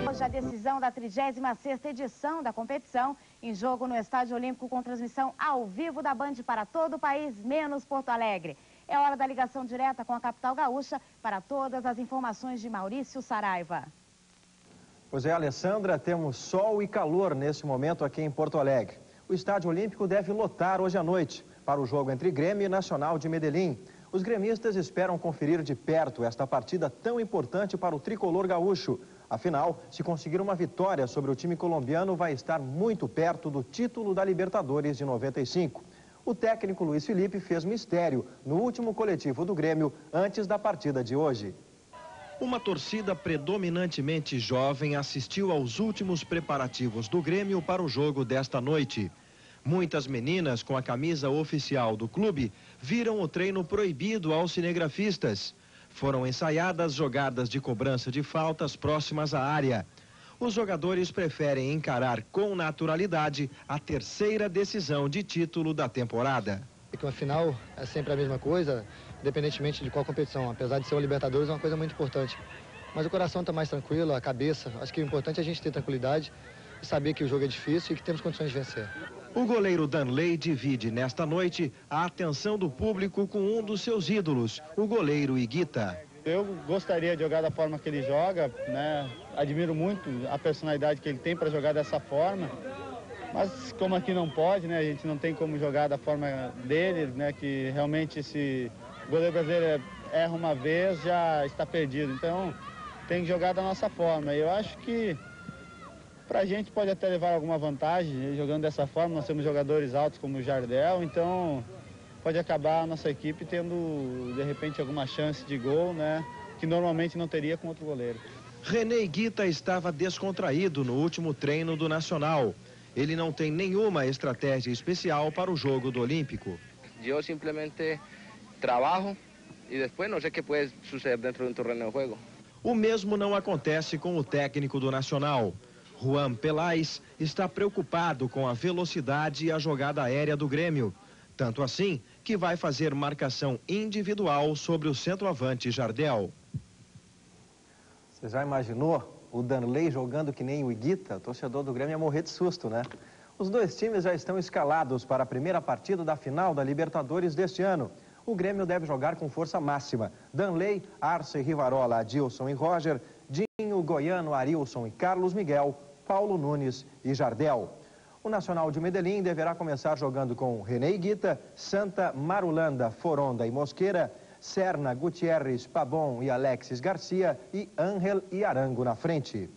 Hoje a decisão da 36ª edição da competição, em jogo no Estádio Olímpico com transmissão ao vivo da Band para todo o país, menos Porto Alegre. É hora da ligação direta com a capital gaúcha para todas as informações de Maurício Saraiva. Pois é, Alessandra, temos sol e calor nesse momento aqui em Porto Alegre. O Estádio Olímpico deve lotar hoje à noite para o jogo entre Grêmio e Nacional de Medellín. Os gremistas esperam conferir de perto esta partida tão importante para o tricolor gaúcho. Afinal, se conseguir uma vitória sobre o time colombiano, vai estar muito perto do título da Libertadores de 95. O técnico Luiz Felipe fez mistério no último coletivo do Grêmio antes da partida de hoje. Uma torcida predominantemente jovem assistiu aos últimos preparativos do Grêmio para o jogo desta noite. Muitas meninas com a camisa oficial do clube viram o treino proibido aos cinegrafistas. Foram ensaiadas jogadas de cobrança de faltas próximas à área. Os jogadores preferem encarar com naturalidade a terceira decisão de título da temporada. Uma final é sempre a mesma coisa, independentemente de qual competição. Apesar de ser o Libertadores, é uma coisa muito importante. Mas o coração está mais tranquilo, a cabeça. Acho que o importante é a gente ter tranquilidade e saber que o jogo é difícil e que temos condições de vencer. O goleiro Danley divide nesta noite a atenção do público com um dos seus ídolos, o goleiro Higuita. Eu gostaria de jogar da forma que ele joga, né? Admiro muito a personalidade que ele tem para jogar dessa forma. Mas como aqui não pode, né? A gente não tem como jogar da forma dele, né? Que realmente se o goleiro brasileiro erra uma vez, já está perdido. Então tem que jogar da nossa forma. Eu acho que pra gente pode até levar alguma vantagem jogando dessa forma. Nós temos jogadores altos como o Jardel, então pode acabar a nossa equipe tendo, de repente, alguma chance de gol, né? Que normalmente não teria com outro goleiro. René Higuita estava descontraído no último treino do Nacional. Ele não tem nenhuma estratégia especial para o jogo do Olímpico. Eu simplesmente trabalho e depois não sei o que pode suceder dentro de um terreno de jogo. O mesmo não acontece com o técnico do Nacional. Juan Pelais está preocupado com a velocidade e a jogada aérea do Grêmio. Tanto assim que vai fazer marcação individual sobre o centroavante Jardel. Você já imaginou o Danley jogando que nem o Higuita? O torcedor do Grêmio ia morrer de susto, né? Os dois times já estão escalados para a primeira partida da final da Libertadores deste ano. O Grêmio deve jogar com força máxima. Danley, Arce, Rivarola, Adilson e Roger, Dinho, Goiano, Arilson e Carlos Miguel, Paulo Nunes e Jardel. O Nacional de Medellín deverá começar jogando com René Higuita, Santa, Marulanda, Foronda e Mosqueira, Serna, Gutierrez, Pabon e Alexis Garcia e Ángel e Arango na frente.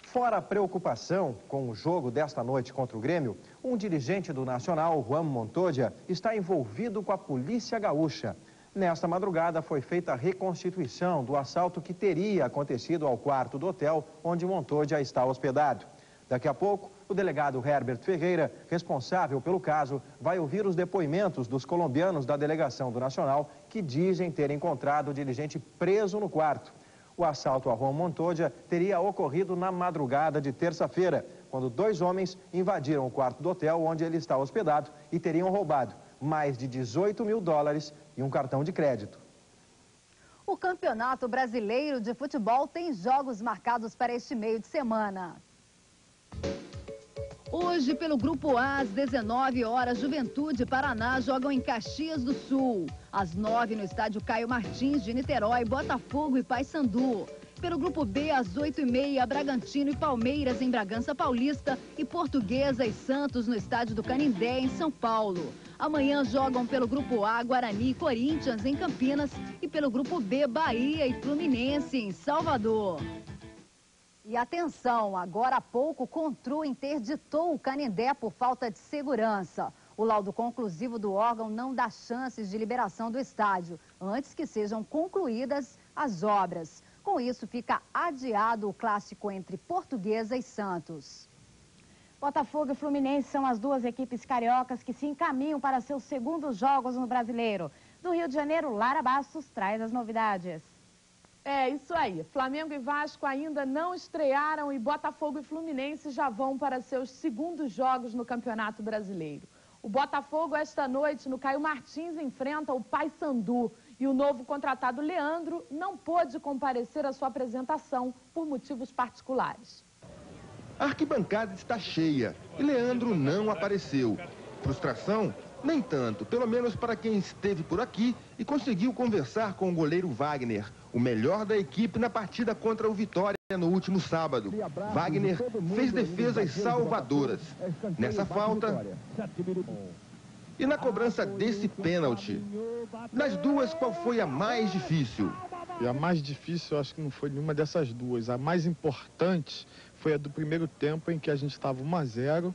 Fora a preocupação com o jogo desta noite contra o Grêmio, um dirigente do Nacional, Juan Montoya, está envolvido com a polícia gaúcha. Nesta madrugada foi feita a reconstituição do assalto que teria acontecido ao quarto do hotel onde Montoya está hospedado. Daqui a pouco, o delegado Herbert Ferreira, responsável pelo caso, vai ouvir os depoimentos dos colombianos da delegação do Nacional que dizem ter encontrado o dirigente preso no quarto. O assalto a Juan Montoya teria ocorrido na madrugada de terça-feira, quando dois homens invadiram o quarto do hotel onde ele está hospedado e teriam roubado mais de $18 mil e um cartão de crédito. O Campeonato Brasileiro de Futebol tem jogos marcados para este meio de semana. Hoje, pelo Grupo A, às 19 horas, Juventude e Paraná jogam em Caxias do Sul. Às 9 no estádio Caio Martins de Niterói, Botafogo e Paysandu. Pelo Grupo B, às 8h30, Bragantino e Palmeiras em Bragança Paulista e Portuguesa e Santos no estádio do Canindé, em São Paulo. Amanhã jogam pelo Grupo A, Guarani e Corinthians em Campinas e pelo Grupo B, Bahia e Fluminense em Salvador. E atenção, agora há pouco, Contru interditou o Canindé por falta de segurança. O laudo conclusivo do órgão não dá chances de liberação do estádio, antes que sejam concluídas as obras. Com isso, fica adiado o clássico entre Portuguesa e Santos. Botafogo e Fluminense são as duas equipes cariocas que se encaminham para seus segundos jogos no Brasileiro. Do Rio de Janeiro, Lara Bastos traz as novidades. É isso aí, Flamengo e Vasco ainda não estrearam e Botafogo e Fluminense já vão para seus segundos jogos no Campeonato Brasileiro. O Botafogo esta noite no Caio Martins enfrenta o Paysandu E o novo contratado Leandro não pôde comparecer à sua apresentação por motivos particulares. A arquibancada está cheia e Leandro não apareceu. Frustração? Nem tanto, pelo menos para quem esteve por aqui e conseguiu conversar com o goleiro Wagner, o melhor da equipe na partida contra o Vitória no último sábado. Wagner fez defesas salvadoras. Nessa falta e na cobrança desse pênalti. Das duas, qual foi a mais difícil? E a mais difícil, eu acho que não foi nenhuma dessas duas. A mais importante foi a do primeiro tempo, em que a gente estava 1-0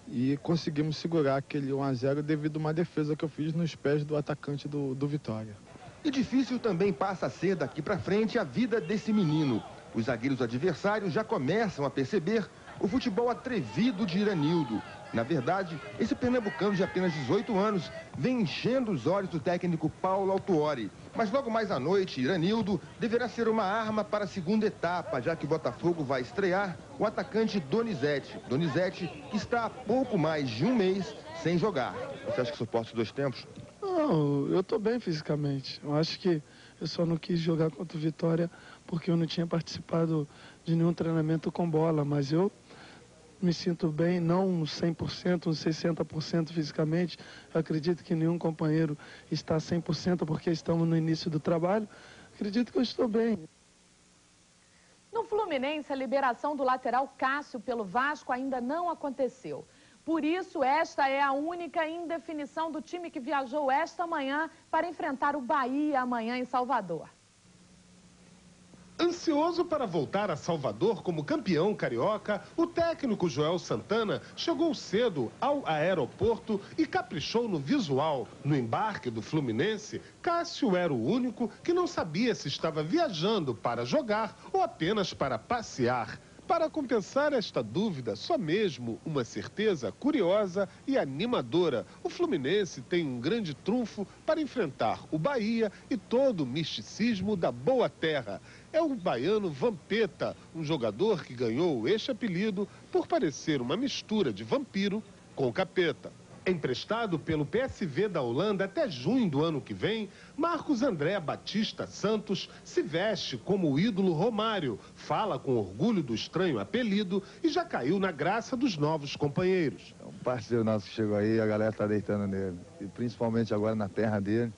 e conseguimos segurar aquele 1-0 devido a uma defesa que eu fiz nos pés do atacante do Vitória. E difícil também passa a ser daqui para frente a vida desse menino. Os zagueiros adversários já começam a perceber o futebol atrevido de Iranildo. Na verdade, esse pernambucano de apenas 18 anos vem enchendo os olhos do técnico Paulo Autuori. Mas logo mais à noite, Iranildo deverá ser uma arma para a segunda etapa, já que o Botafogo vai estrear o atacante Donizete. Donizete, que está há pouco mais de um mês sem jogar. Você acha que suporta os dois tempos? Não, eu estou bem fisicamente. Eu acho que eu só não quis jogar contra o Vitória porque eu não tinha participado de nenhum treinamento com bola, mas eu me sinto bem, não 100%, uns 60% fisicamente. Eu acredito que nenhum companheiro está 100% porque estamos no início do trabalho. Acredito que eu estou bem. No Fluminense, a liberação do lateral Cássio pelo Vasco ainda não aconteceu. Por isso, esta é a única indefinição do time que viajou esta manhã para enfrentar o Bahia amanhã em Salvador. Ansioso para voltar a Salvador como campeão carioca, o técnico Joel Santana chegou cedo ao aeroporto e caprichou no visual. No embarque do Fluminense, Cássio era o único que não sabia se estava viajando para jogar ou apenas para passear. Para compensar esta dúvida, só mesmo uma certeza curiosa e animadora. O Fluminense tem um grande trunfo para enfrentar o Bahia e todo o misticismo da Boa Terra. É o baiano Vampeta, um jogador que ganhou este apelido por parecer uma mistura de vampiro com capeta. Emprestado pelo PSV da Holanda até junho do ano que vem, Marcos André Batista Santos se veste como o ídolo Romário, fala com orgulho do estranho apelido e já caiu na graça dos novos companheiros. É um parceiro nosso que chegou aí, a galera está deitando nele, e principalmente agora na terra dele.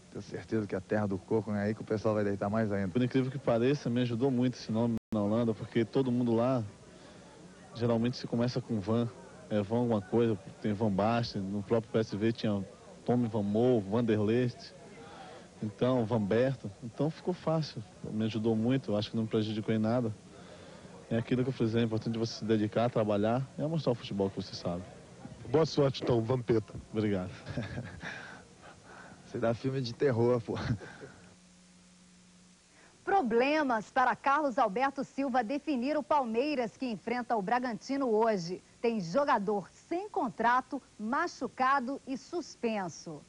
Tenho certeza que a terra do coco é aí que o pessoal vai deitar mais ainda. Por incrível que pareça, me ajudou muito esse nome na Holanda, porque todo mundo lá geralmente se começa com Van. Van alguma coisa, tem Van Basten, no próprio PSV tinha Tommy Van Mool, Vanderleest, então Vanberto, então ficou fácil, me ajudou muito, acho que não me prejudicou em nada. É aquilo que eu falei, é importante você se dedicar, trabalhar e mostrar o futebol que você sabe. Boa sorte então, Vampeta. Obrigado. Você dá filme de terror, pô. Problemas para Carlos Alberto Silva definir o Palmeiras que enfrenta o Bragantino hoje. Tem jogador sem contrato, machucado e suspenso.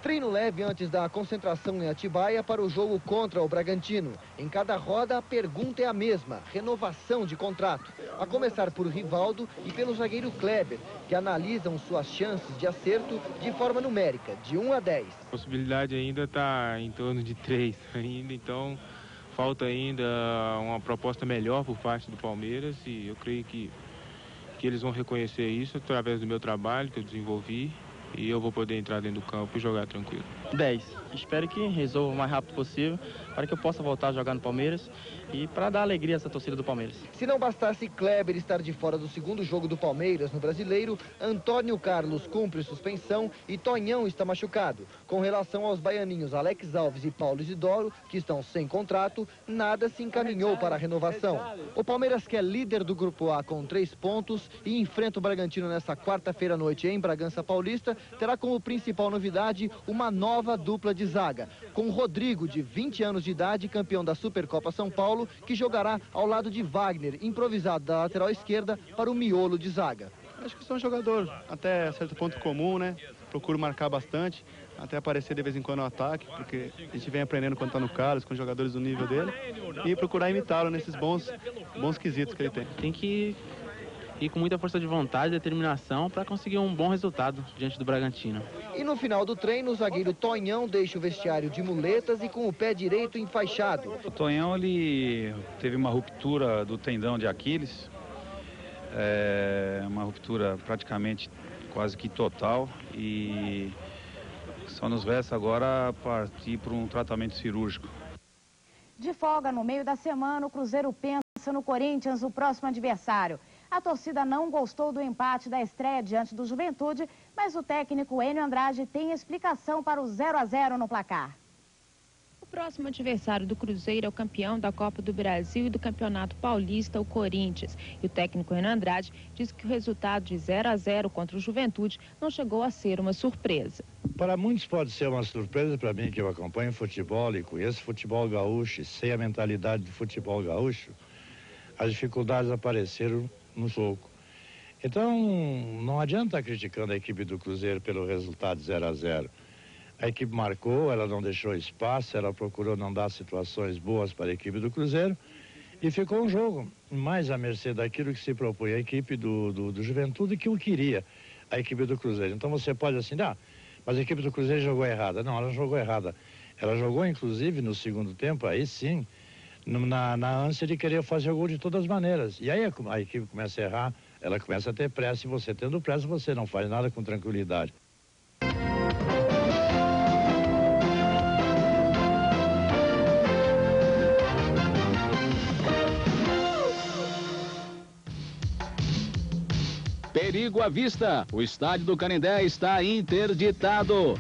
Treino leve antes da concentração em Atibaia para o jogo contra o Bragantino. Em cada roda, a pergunta é a mesma, renovação de contrato. A começar por Rivaldo e pelo zagueiro Kleber, que analisam suas chances de acerto de forma numérica, de 1 a 10. A possibilidade ainda está em torno de 3 ainda, então falta ainda uma proposta melhor por parte do Palmeiras e eu creio que eles vão reconhecer isso através do meu trabalho que eu desenvolvi e eu vou poder entrar dentro do campo e jogar tranquilo. 10. Espero que resolva o mais rápido possível para que eu possa voltar a jogar no Palmeiras e para dar alegria a essa torcida do Palmeiras. Se não bastasse Kleber estar de fora do segundo jogo do Palmeiras no Brasileiro, Antônio Carlos cumpre suspensão e Tonhão está machucado. Com relação aos baianinhos Alex Alves e Paulo Isidoro, que estão sem contrato, nada se encaminhou para a renovação. O Palmeiras, que é líder do Grupo A com 3 pontos e enfrenta o Bragantino nesta quarta-feira à noite em Bragança Paulista, terá como principal novidade uma nova dupla de zaga, com Rodrigo, de 20 anos de idade, campeão da Supercopa São Paulo, que jogará ao lado de Wagner, improvisado da lateral esquerda, para o miolo de zaga. Acho que sou um jogador até certo ponto comum, né? Procuro marcar bastante, até aparecer de vez em quando no ataque, porque a gente vem aprendendo com o Antônio Carlos, com jogadores do nível dele, e procurar imitá-lo nesses bons quesitos que ele tem. Tem que e com muita força de vontade e determinação para conseguir um bom resultado diante do Bragantino. E no final do treino, o zagueiro Tonhão deixa o vestiário de muletas e com o pé direito enfaixado. O Tonhão, ele teve uma ruptura do tendão de Aquiles, uma ruptura praticamente quase que total, e só nos resta agora partir para um tratamento cirúrgico. De folga no meio da semana, o Cruzeiro pensa no Corinthians, o próximo adversário. A torcida não gostou do empate da estreia diante do Juventude, mas o técnico Enio Andrade tem explicação para o 0-0 no placar. O próximo adversário do Cruzeiro é o campeão da Copa do Brasil e do Campeonato Paulista, o Corinthians. E o técnico Enio Andrade diz que o resultado de 0-0 contra o Juventude não chegou a ser uma surpresa. Para muitos pode ser uma surpresa, para mim que eu acompanho futebol e conheço futebol gaúcho e sei a mentalidade do futebol gaúcho, as dificuldades apareceram no jogo. Então, não adianta estar criticando a equipe do Cruzeiro pelo resultado 0-0. A equipe marcou, ela não deixou espaço, ela procurou não dar situações boas para a equipe do Cruzeiro e ficou um jogo mais à mercê daquilo que se propõe a equipe do Juventude que o queria, a equipe do Cruzeiro. Então você pode assim, mas a equipe do Cruzeiro jogou errada. Não, ela jogou errada. Ela jogou, inclusive, no segundo tempo, aí sim, na ânsia de querer fazer o gol de todas as maneiras. E aí a equipe começa a errar, ela começa a ter pressa, e você tendo pressa, você não faz nada com tranquilidade. Perigo à vista, o estádio do Canindé está interditado.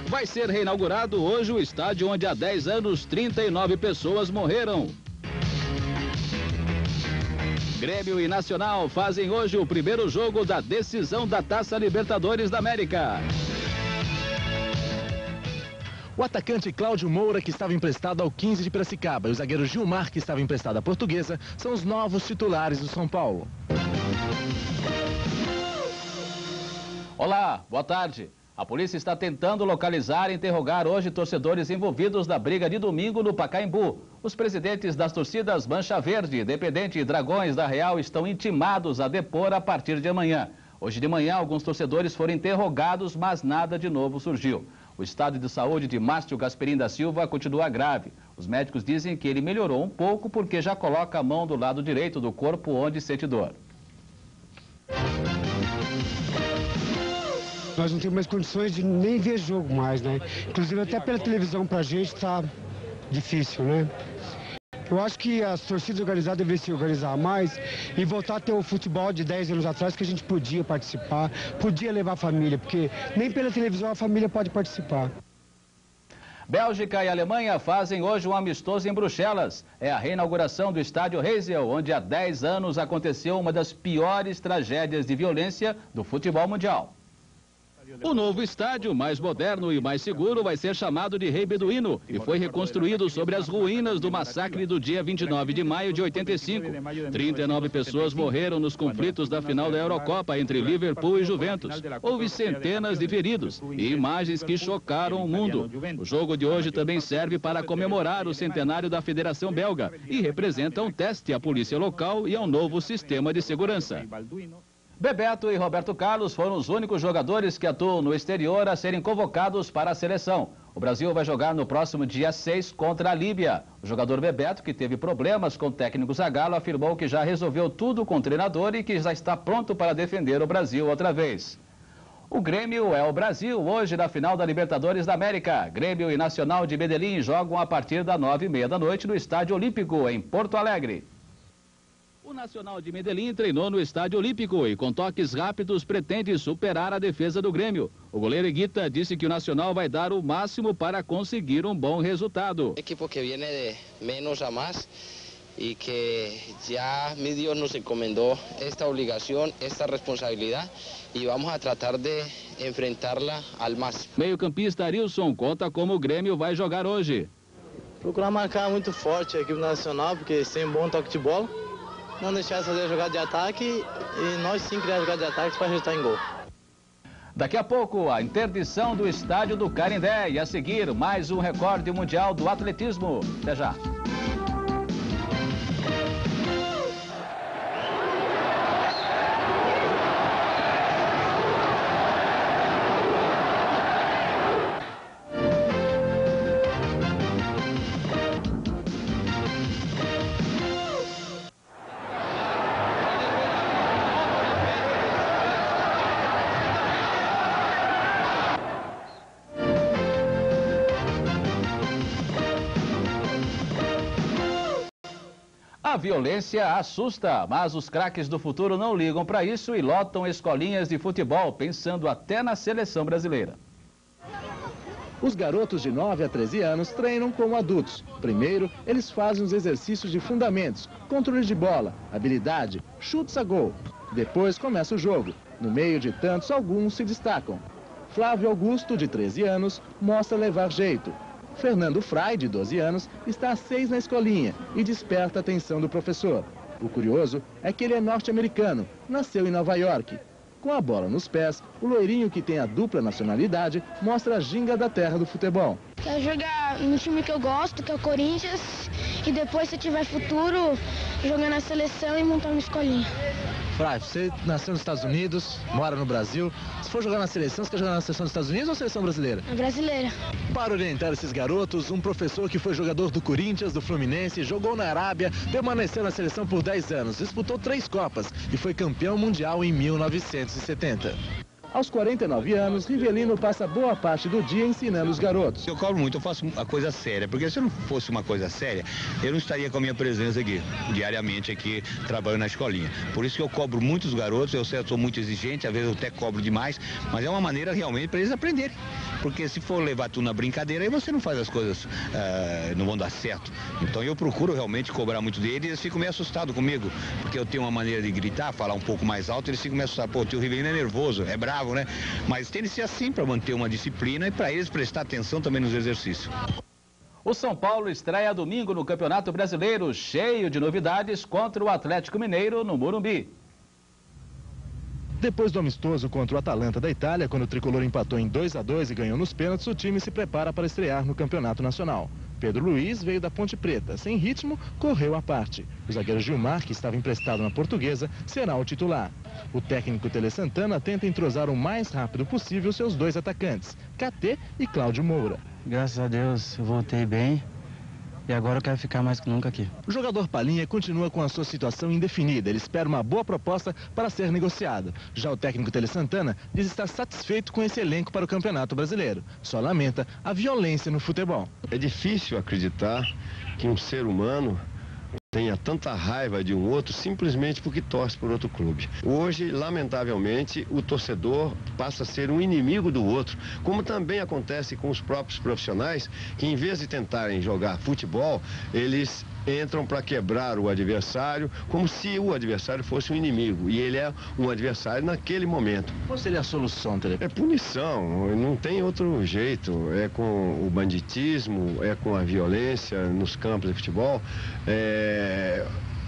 Vai ser reinaugurado hoje o estádio onde há 10 anos 39 pessoas morreram. Grêmio e Nacional fazem hoje o primeiro jogo da decisão da Taça Libertadores da América. O atacante Cláudio Moura, que estava emprestado ao 15 de Piracicaba, e o zagueiro Gilmar, que estava emprestado à Portuguesa, são os novos titulares do São Paulo. Olá, boa tarde. A polícia está tentando localizar e interrogar hoje torcedores envolvidos na briga de domingo no Pacaembu. Os presidentes das torcidas Mancha Verde, Independente e Dragões da Real estão intimados a depor a partir de amanhã. Hoje de manhã, alguns torcedores foram interrogados, mas nada de novo surgiu. O estado de saúde de Márcio Gasperim da Silva continua grave. Os médicos dizem que ele melhorou um pouco porque já coloca a mão do lado direito do corpo onde sente dor. Nós não temos mais condições de nem ver jogo mais, né? Inclusive até pela televisão pra gente tá difícil, né? Eu acho que as torcidas organizadas deveriam se organizar mais e voltar a ter o futebol de 10 anos atrás que a gente podia participar, podia levar a família, porque nem pela televisão a família pode participar. Bélgica e Alemanha fazem hoje um amistoso em Bruxelas. É a reinauguração do estádio Heysel, onde há 10 anos aconteceu uma das piores tragédias de violência do futebol mundial. O novo estádio, mais moderno e mais seguro, vai ser chamado de Rei Beduíno e foi reconstruído sobre as ruínas do massacre do dia 29 de maio de 85. 39 pessoas morreram nos conflitos da final da Eurocopa entre Liverpool e Juventus. Houve centenas de feridos e imagens que chocaram o mundo. O jogo de hoje também serve para comemorar o centenário da Federação Belga e representa um teste à polícia local e ao novo sistema de segurança. Bebeto e Roberto Carlos foram os únicos jogadores que atuam no exterior a serem convocados para a seleção. O Brasil vai jogar no próximo dia 6 contra a Líbia. O jogador Bebeto, que teve problemas com o técnico Zagallo, afirmou que já resolveu tudo com o treinador e que já está pronto para defender o Brasil outra vez. O Grêmio é o Brasil hoje na final da Libertadores da América. Grêmio e Nacional de Medellín jogam a partir das 9h30 da noite no Estádio Olímpico, em Porto Alegre. O Nacional de Medellín treinou no Estádio Olímpico e com toques rápidos pretende superar a defesa do Grêmio. O goleiro Higuita disse que o Nacional vai dar o máximo para conseguir um bom resultado. Equipo que viene de menos a más y que ya mi Dios nos encomendó esta obligación, esta responsabilidad y vamos a tratar de enfrentarla al máximo. Meio-campista Arilson conta como o Grêmio vai jogar hoje. Procurar marcar muito forte a equipe nacional, porque tem um bom toque de bola. Não deixar de fazer jogada de ataque e nós sim criar jogada de ataque para resultar em gol. Daqui a pouco, a interdição do estádio do Canindé e a seguir, mais um recorde mundial do atletismo. Até já. A violência assusta, mas os craques do futuro não ligam para isso e lotam escolinhas de futebol, pensando até na seleção brasileira. Os garotos de 9 a 13 anos treinam como adultos. Primeiro, eles fazem os exercícios de fundamentos, controle de bola, habilidade, chutes a gol. Depois começa o jogo. No meio de tantos, alguns se destacam. Flávio Augusto, de 13 anos, mostra levar jeito. Fernando Frei, de 12 anos, está há 6 na escolinha e desperta a atenção do professor. O curioso é que ele é norte-americano, nasceu em Nova York. Com a bola nos pés, o loirinho que tem a dupla nacionalidade mostra a ginga da terra do futebol. Quero jogar no time que eu gosto, que é o Corinthians, e depois, se tiver futuro, jogar na seleção e montar uma escolinha. Frei, você nasceu nos Estados Unidos, mora no Brasil. Se for jogar na seleção, você quer jogar na seleção dos Estados Unidos ou seleção brasileira? A brasileira. Para orientar esses garotos, um professor que foi jogador do Corinthians, do Fluminense, jogou na Arábia, permaneceu na seleção por 10 anos, disputou 3 Copas e foi campeão mundial em 1970. Aos 49 anos, Rivelino passa boa parte do dia ensinando os garotos. Eu cobro muito, eu faço a coisa séria, porque se eu não fosse uma coisa séria, eu não estaria com a minha presença aqui, diariamente aqui, trabalhando na escolinha. Por isso que eu cobro muito os garotos, eu sei, eu sou muito exigente, às vezes eu até cobro demais, mas é uma maneira realmente para eles aprenderem. Porque se for levar tudo na brincadeira, aí você não faz as coisas, não vão dar certo. Então eu procuro realmente cobrar muito deles e eles ficam meio assustados comigo, porque eu tenho uma maneira de gritar, falar um pouco mais alto, eles ficam meio assustados. Pô, o tio Rivelino é nervoso, é bravo, né? Mas tem de ser assim para manter uma disciplina e para eles prestar atenção também nos exercícios. O São Paulo estreia domingo no Campeonato Brasileiro, cheio de novidades contra o Atlético Mineiro no Morumbi. Depois do amistoso contra o Atalanta da Itália, quando o tricolor empatou em 2 a 2 e ganhou nos pênaltis, o time se prepara para estrear no Campeonato Nacional. Pedro Luiz veio da Ponte Preta, sem ritmo, correu à parte. O zagueiro Gilmar, que estava emprestado na Portuguesa, será o titular. O técnico Tele Santana tenta entrosar o mais rápido possível seus 2 atacantes, KT e Cláudio Moura. Graças a Deus, eu voltei bem. E agora eu quero ficar mais que nunca aqui. O jogador Palinha continua com a sua situação indefinida. Ele espera uma boa proposta para ser negociado. Já o técnico Tele Santana diz estar satisfeito com esse elenco para o Campeonato Brasileiro. Só lamenta a violência no futebol. É difícil acreditar que um ser humano tenha tanta raiva de um outro simplesmente porque torce por outro clube. Hoje, lamentavelmente, o torcedor passa a ser um inimigo do outro, como também acontece com os próprios profissionais, que em vez de tentarem jogar futebol, eles entram para quebrar o adversário, como se o adversário fosse um inimigo, e ele é um adversário naquele momento. Qual seria a solução, Tele? É punição, não tem outro jeito. É com o banditismo, é com a violência nos campos de futebol,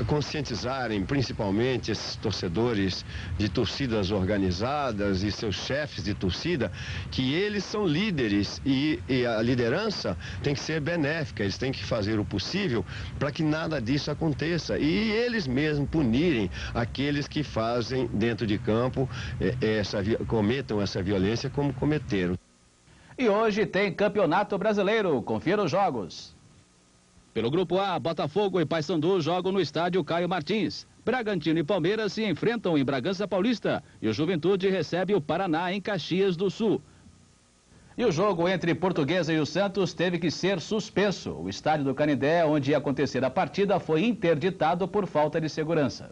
conscientizarem principalmente esses torcedores de torcidas organizadas e seus chefes de torcida que eles são líderes e a liderança tem que ser benéfica, eles têm que fazer o possível para que nada disso aconteça e eles mesmos punirem aqueles que fazem dentro de campo, cometam essa violência como cometeram. E hoje tem Campeonato Brasileiro, confira os jogos. Pelo Grupo A, Botafogo e Paysandu jogam no estádio Caio Martins. Bragantino e Palmeiras se enfrentam em Bragança Paulista e o Juventude recebe o Paraná em Caxias do Sul. E o jogo entre Portuguesa e o Santos teve que ser suspenso. O estádio do Canindé, onde ia acontecer a partida, foi interditado por falta de segurança.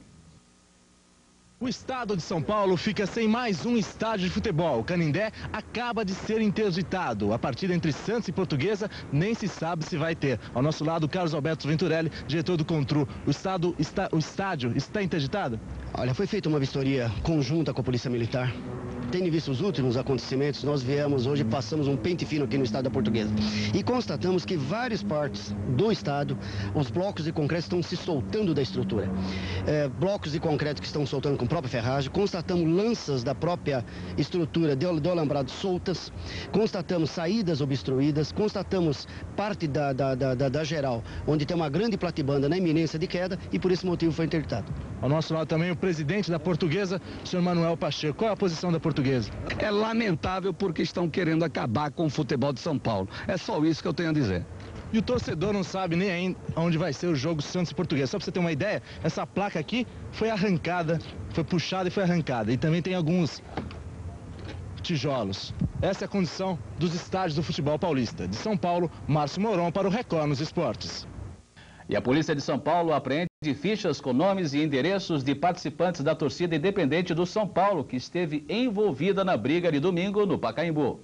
O estado de São Paulo fica sem mais um estádio de futebol. O Canindé acaba de ser interditado. A partida entre Santos e Portuguesa nem se sabe se vai ter. Ao nosso lado, Carlos Alberto Venturelli, diretor do Contru. O estádio está interditado? Olha, foi feita uma vistoria conjunta com a Polícia Militar. Tendo visto os últimos acontecimentos, nós viemos hoje, passamos um pente fino aqui no estado da Portuguesa. E constatamos que várias partes do estado, os blocos de concreto estão se soltando da estrutura. Blocos de concreto que estão soltando com própria ferragem, constatamos lanças da própria estrutura do alambrado soltas, constatamos saídas obstruídas, constatamos parte da geral, onde tem uma grande platibanda na iminência de queda e por esse motivo foi interditado. Ao nosso lado também o presidente da Portuguesa, o senhor Manuel Pacheco. Qual é a posição da Portuguesa? É lamentável porque estão querendo acabar com o futebol de São Paulo. É só isso que eu tenho a dizer. E o torcedor não sabe nem ainda onde vai ser o jogo Santos e Portuguesa. Só para você ter uma ideia, essa placa aqui foi arrancada, foi puxada e foi arrancada. E também tem alguns tijolos. Essa é a condição dos estádios do futebol paulista. De São Paulo, Márcio Moron para o Record nos Esportes. E a polícia de São Paulo apreende de fichas com nomes e endereços de participantes da torcida independente do São Paulo, que esteve envolvida na briga de domingo no Pacaembu.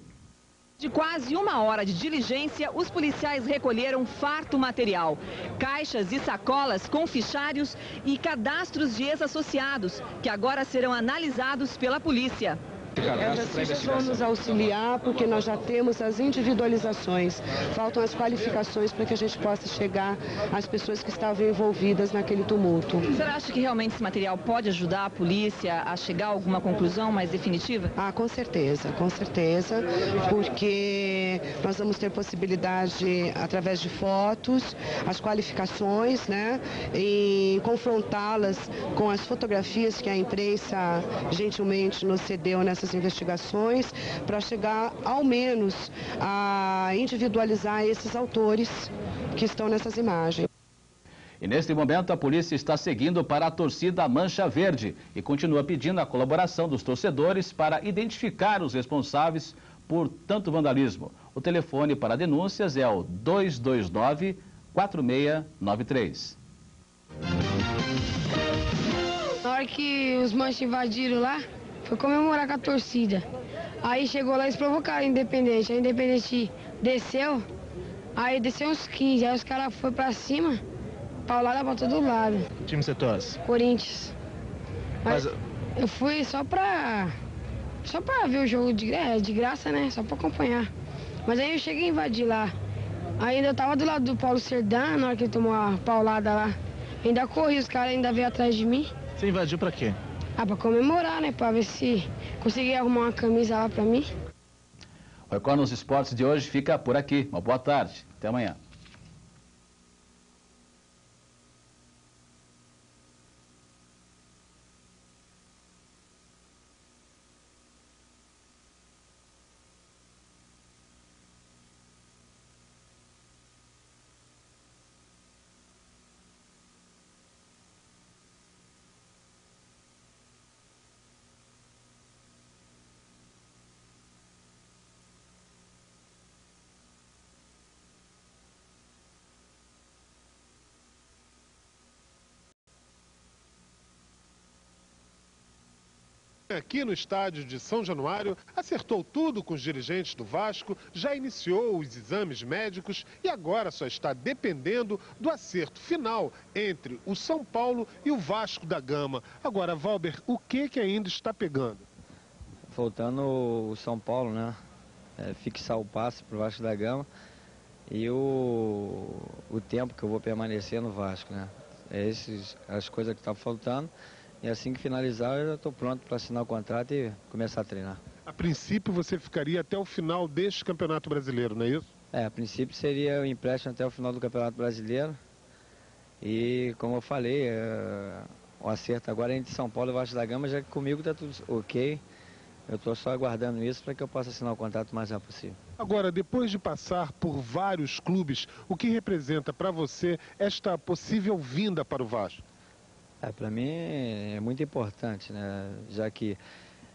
De quase 1 hora de diligência, os policiais recolheram farto material. Caixas e sacolas com fichários e cadastros de ex-associados, que agora serão analisados pela polícia. Essas fichas vão nos auxiliar porque nós já temos as individualizações. Faltam as qualificações para que a gente possa chegar às pessoas que estavam envolvidas naquele tumulto. Você acha que realmente esse material pode ajudar a polícia a chegar a alguma conclusão mais definitiva? Ah, com certeza, porque nós vamos ter possibilidade, através de fotos, as qualificações, né, e confrontá-las com as fotografias que a imprensa gentilmente nos cedeu nessas investigações, para chegar ao menos a individualizar esses autores que estão nessas imagens. E neste momento a polícia está seguindo para a torcida Mancha Verde e continua pedindo a colaboração dos torcedores para identificar os responsáveis por tanto vandalismo. O telefone para denúncias é o 229-4693. Na hora que os manchas invadiram lá, foi comemorar com a torcida. Aí chegou lá e eles provocaram a Independente. A Independente desceu, aí desceu uns 15. Aí os caras foram pra cima, paulada pra todo lado. Que time você torce? Corinthians. Mas eu fui só pra ver o jogo de graça, né? Só pra acompanhar. Mas aí eu cheguei a invadir lá. Ainda eu tava do lado do Paulo Serdã, na hora que ele tomou a paulada lá. Ainda corri, os caras ainda veio atrás de mim. Você invadiu pra quê? Ah, pra comemorar, né? Pra ver se conseguia arrumar uma camisa lá pra mim. O Record nos Esportes de hoje fica por aqui. Uma boa tarde. Até amanhã. Aqui no estádio de São Januário, acertou tudo com os dirigentes do Vasco, já iniciou os exames médicos e agora só está dependendo do acerto final entre o São Paulo e o Vasco da Gama. Agora, Valber, o que ainda está pegando? Faltando o São Paulo, né? Fixar o passe para o Vasco da Gama e o tempo que eu vou permanecer no Vasco, né? As coisas que estão faltando. E assim que finalizar, eu já estou pronto para assinar o contrato e começar a treinar. A princípio, você ficaria até o final deste Campeonato Brasileiro, não é isso? A princípio seria o empréstimo até o final do Campeonato Brasileiro. E, como eu falei, o acerto agora é entre São Paulo e Vasco da Gama, já que comigo está tudo ok. Eu estou só aguardando isso para que eu possa assinar o contrato o mais rápido possível. Agora, depois de passar por vários clubes, o que representa para você esta possível vinda para o Vasco? Para mim é muito importante, né? Já que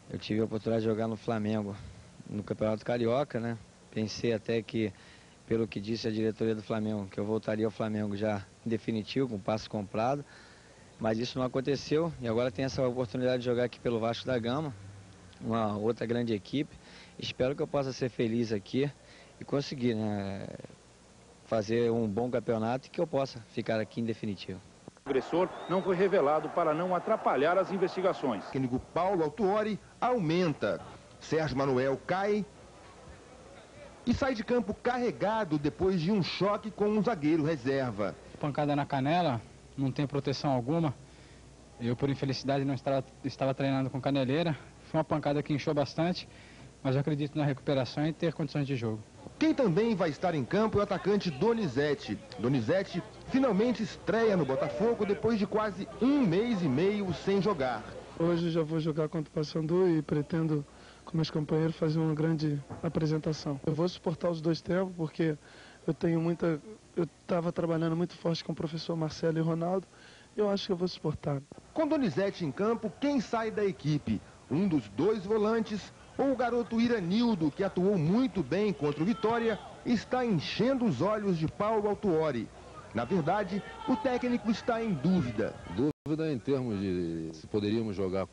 eu tive a oportunidade de jogar no Flamengo, no Campeonato Carioca, né? Pensei até que, pelo que disse a diretoria do Flamengo, que eu voltaria ao Flamengo já em definitivo, com passe comprado. Mas isso não aconteceu e agora tem essa oportunidade de jogar aqui pelo Vasco da Gama, uma outra grande equipe. Espero que eu possa ser feliz aqui e conseguir, né, fazer um bom campeonato e que eu possa ficar aqui em definitivo. O agressor não foi revelado para não atrapalhar as investigações. O técnico Paulo Autuori aumenta. Sérgio Manuel cai e sai de campo carregado depois de um choque com um zagueiro reserva. Pancada na canela, não tem proteção alguma. Eu, por infelicidade, não estava treinando com caneleira. Foi uma pancada que inchou bastante, mas eu acredito na recuperação e ter condições de jogo. Quem também vai estar em campo é o atacante Donizete. Donizete finalmente estreia no Botafogo depois de quase 1 mês e meio sem jogar. Hoje já vou jogar contra o Paysandu e pretendo, com meus companheiros, fazer uma grande apresentação. Eu vou suportar os 2 tempos porque eu estava trabalhando muito forte com o professor Marcelo e Ronaldo. Eu acho que eu vou suportar. Com Donizete em campo, quem sai da equipe? Um dos 2 volantes ou o garoto Iranildo, que atuou muito bem contra o Vitória, está enchendo os olhos de Paulo Autuori. Na verdade, o técnico está em dúvida. Dúvida em termos de se poderíamos jogar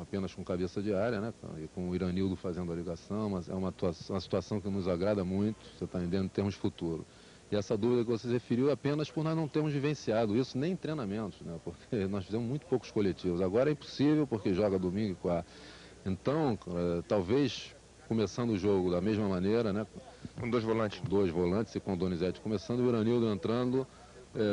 apenas com cabeça de área, né? E com o Iranildo fazendo a ligação, mas é uma situação que nos agrada muito, você está entendendo, em termos de futuro. E essa dúvida que você referiu é apenas por nós não termos vivenciado isso nem em treinamentos, né? Porque nós fizemos muito poucos coletivos. Agora é impossível porque joga domingo e quarta. Então, talvez começando o jogo da mesma maneira, né? Com 2 volantes. 2 volantes e com o Donizete começando, o Iranildo entrando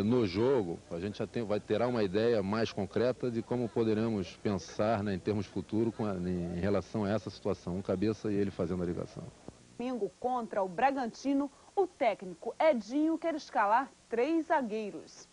no jogo, a gente já terá uma ideia mais concreta de como poderemos pensar, né, em termos futuros em relação a essa situação, um cabeça e ele fazendo a ligação. Domingo contra o Bragantino, o técnico Edinho quer escalar 3 zagueiros.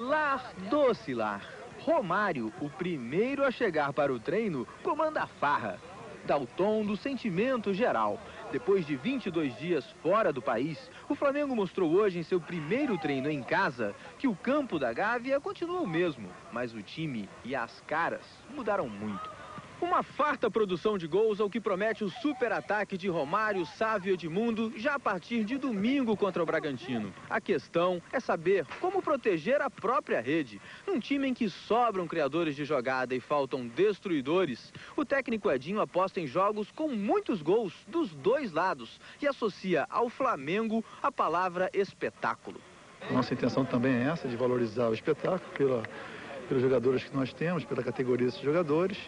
Lar doce lar. Romário, o primeiro a chegar para o treino, comanda a farra. Dá o tom do sentimento geral. Depois de 22 dias fora do país, o Flamengo mostrou hoje em seu primeiro treino em casa que o campo da Gávea continua o mesmo, mas o time e as caras mudaram muito. Uma farta produção de gols ao que promete o super-ataque de Romário, Sávio e Edmundo já a partir de domingo contra o Bragantino. A questão é saber como proteger a própria rede. Num time em que sobram criadores de jogada e faltam destruidores, o técnico Edinho aposta em jogos com muitos gols dos 2 lados e associa ao Flamengo a palavra espetáculo. Nossa intenção também é essa, de valorizar o espetáculo pelos jogadores que nós temos, pela categoria desses jogadores,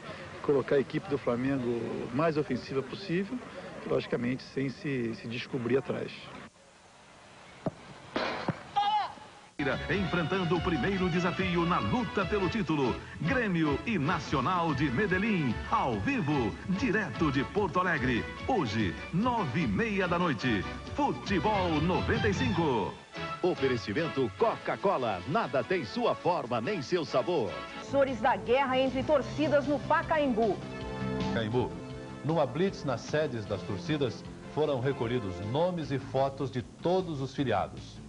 colocar a equipe do Flamengo mais ofensiva possível, logicamente sem se descobrir atrás. Enfrentando o primeiro desafio na luta pelo título, Grêmio e Nacional de Medellín, ao vivo, direto de Porto Alegre, hoje, 9h30 da noite, Futebol 95. Oferecimento Coca-Cola, nada tem sua forma nem seu sabor. Sores da guerra entre torcidas no Pacaembu. Pacaembu, numa blitz nas sedes das torcidas, foram recolhidos nomes e fotos de todos os filiados.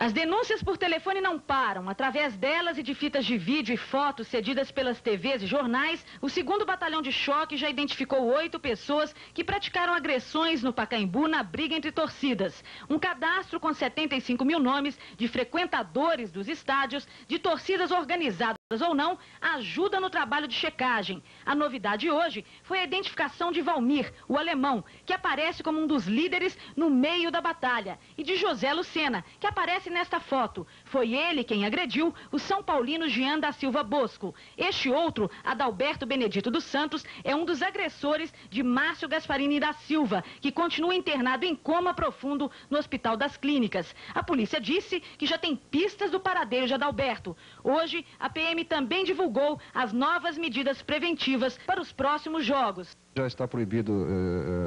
As denúncias por telefone não param. Através delas e de fitas de vídeo e fotos cedidas pelas TVs e jornais, o 2º Batalhão de Choque já identificou 8 pessoas que praticaram agressões no Pacaembu na briga entre torcidas. Um cadastro com 75 mil nomes de frequentadores dos estádios, de torcidas organizadas ou não, ajuda no trabalho de checagem. A novidade hoje foi a identificação de Valmir, o alemão, que aparece como um dos líderes no meio da batalha, e de José Lucena, que aparece nesta foto. Foi ele quem agrediu o São Paulino Jean da Silva Bosco. Este outro, Adalberto Benedito dos Santos, é um dos agressores de Márcio Gasparini da Silva, que continua internado em coma profundo no Hospital das Clínicas. A polícia disse que já tem pistas do paradeiro de Adalberto. Hoje, a PM também divulgou as novas medidas preventivas para os próximos jogos. Já está proibido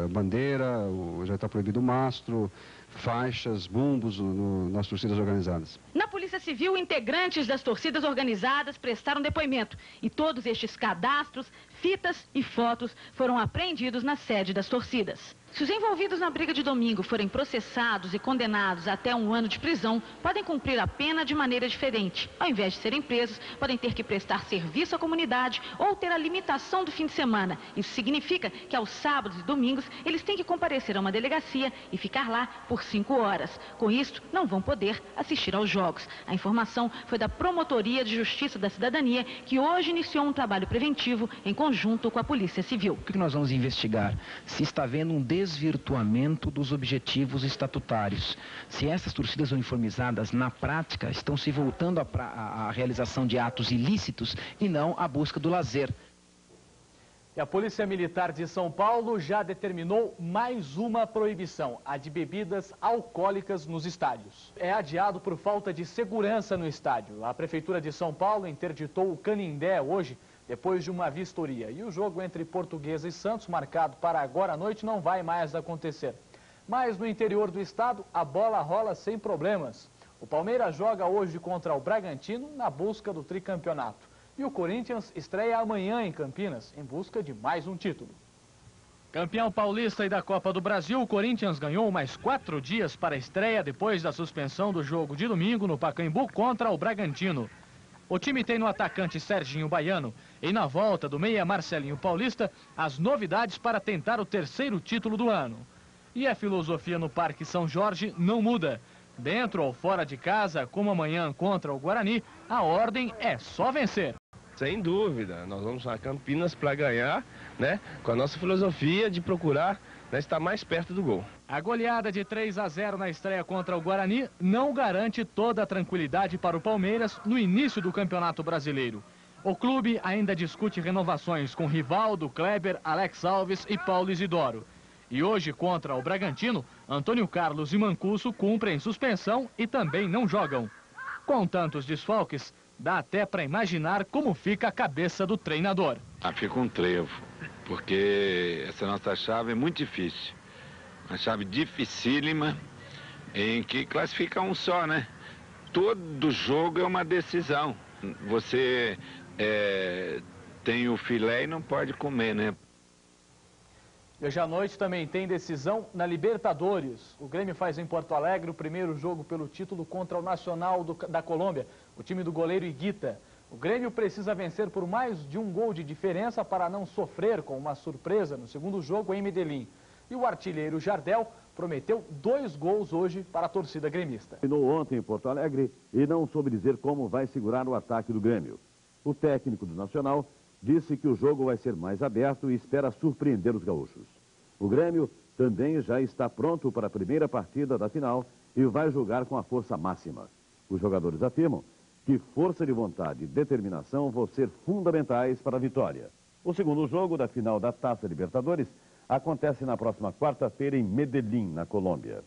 bandeira, já está proibido mastro, faixas, bumbos nas torcidas organizadas. Na Polícia Civil, integrantes das torcidas organizadas prestaram depoimento e todos estes cadastros, fitas e fotos foram apreendidos na sede das torcidas. Se os envolvidos na briga de domingo forem processados e condenados até 1 ano de prisão, podem cumprir a pena de maneira diferente. Ao invés de serem presos, podem ter que prestar serviço à comunidade ou ter a limitação do fim de semana. Isso significa que aos sábados e domingos eles têm que comparecer a uma delegacia e ficar lá por 5 horas. Com isso, não vão poder assistir aos jogos. A informação foi da Promotoria de Justiça da Cidadania, que hoje iniciou um trabalho preventivo em conjunto com a Polícia Civil. O que nós vamos investigar? Se está havendo um desvirtuamento dos objetivos estatutários. Se essas torcidas uniformizadas, na prática, estão se voltando à realização de atos ilícitos e não à busca do lazer. E a Polícia Militar de São Paulo já determinou mais uma proibição, a de bebidas alcoólicas nos estádios. É adiado por falta de segurança no estádio. A Prefeitura de São Paulo interditou o Canindé hoje, depois de uma vistoria. E o jogo entre Portuguesa e Santos, marcado para agora à noite, não vai mais acontecer. Mas no interior do estado, a bola rola sem problemas. O Palmeiras joga hoje contra o Bragantino na busca do tricampeonato. E o Corinthians estreia amanhã em Campinas, em busca de mais um título. Campeão paulista e da Copa do Brasil, o Corinthians ganhou mais 4 dias para a estreia depois da suspensão do jogo de domingo no Pacaembu contra o Bragantino. O time tem no atacante Serginho Baiano e na volta do meia Marcelinho Paulista as novidades para tentar o 3º título do ano. E a filosofia no Parque São Jorge não muda. Dentro ou fora de casa, como amanhã contra o Guarani, a ordem é só vencer. Sem dúvida, nós vamos a Campinas para ganhar, né? Com a nossa filosofia de procurar, né, estar mais perto do gol. A goleada de 3-0 na estreia contra o Guarani não garante toda a tranquilidade para o Palmeiras no início do Campeonato Brasileiro. O clube ainda discute renovações com Rivaldo, Kleber, Alex Alves e Paulo Isidoro. E hoje, contra o Bragantino, Antônio Carlos e Mancuso cumprem suspensão e também não jogam. Com tantos desfalques, dá até para imaginar como fica a cabeça do treinador. Fica um trevo, porque essa nossa chave é muito difícil. Uma chave dificílima, em que classifica um só, né? Todo jogo é uma decisão. Você tem o filé e não pode comer, né? Hoje à noite também tem decisão na Libertadores. O Grêmio faz em Porto Alegre o primeiro jogo pelo título contra o Nacional da Colômbia, o time do goleiro Higuita. O Grêmio precisa vencer por mais de um gol de diferença para não sofrer com uma surpresa no segundo jogo em Medellín. E o artilheiro Jardel prometeu 2 gols hoje para a torcida gremista. Treinou ontem em Porto Alegre e não soube dizer como vai segurar o ataque do Grêmio. O técnico do Nacional disse que o jogo vai ser mais aberto e espera surpreender os gaúchos. O Grêmio também já está pronto para a primeira partida da final e vai jogar com a força máxima. Os jogadores afirmam que força de vontade e determinação vão ser fundamentais para a vitória. O segundo jogo da final da Taça Libertadores acontece na próxima quarta-feira em Medellín, na Colômbia.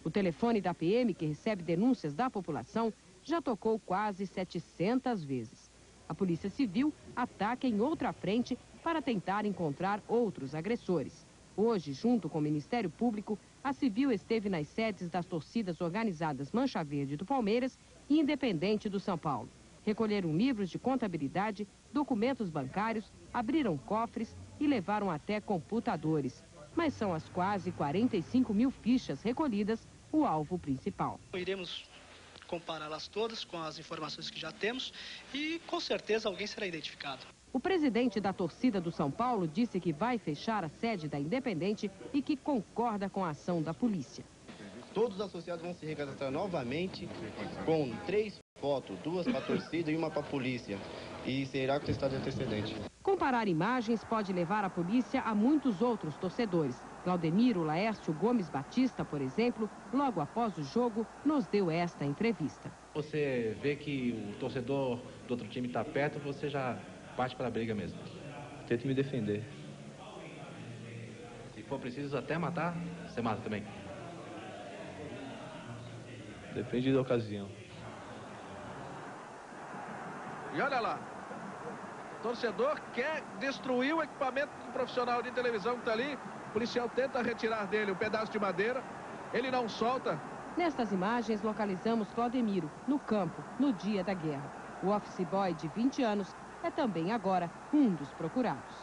O telefone da PM, que recebe denúncias da população, já tocou quase 700 vezes. A Polícia Civil ataca em outra frente para tentar encontrar outros agressores. Hoje, junto com o Ministério Público, a Civil esteve nas sedes das torcidas organizadas Mancha Verde do Palmeiras e Independente do São Paulo. Recolheram livros de contabilidade, documentos bancários, abriram cofres e levaram até computadores. Mas são as quase 45 mil fichas recolhidas o alvo principal. Iremos compará-las todas com as informações que já temos e, com certeza, alguém será identificado. O presidente da torcida do São Paulo disse que vai fechar a sede da Independente e que concorda com a ação da polícia. Todos os associados vão se recadastrar novamente com 3 fotos, 2 para a torcida e 1 para a polícia. E será contestado de antecedente. Comparar imagens pode levar a polícia a muitos outros torcedores. Claudemiro Laércio Gomes Batista, por exemplo, logo após o jogo, nos deu esta entrevista. Você vê que o torcedor do outro time está perto, você já parte para a briga mesmo. Tento me defender. Se for preciso até matar, você mata também. Depende da ocasião. E olha lá, o torcedor quer destruir o equipamento do profissional de televisão que está ali. O policial tenta retirar dele um pedaço de madeira, ele não solta. Nestas imagens, localizamos Claudemiro, no campo, no dia da guerra. O office boy de 20 anos é também agora um dos procurados.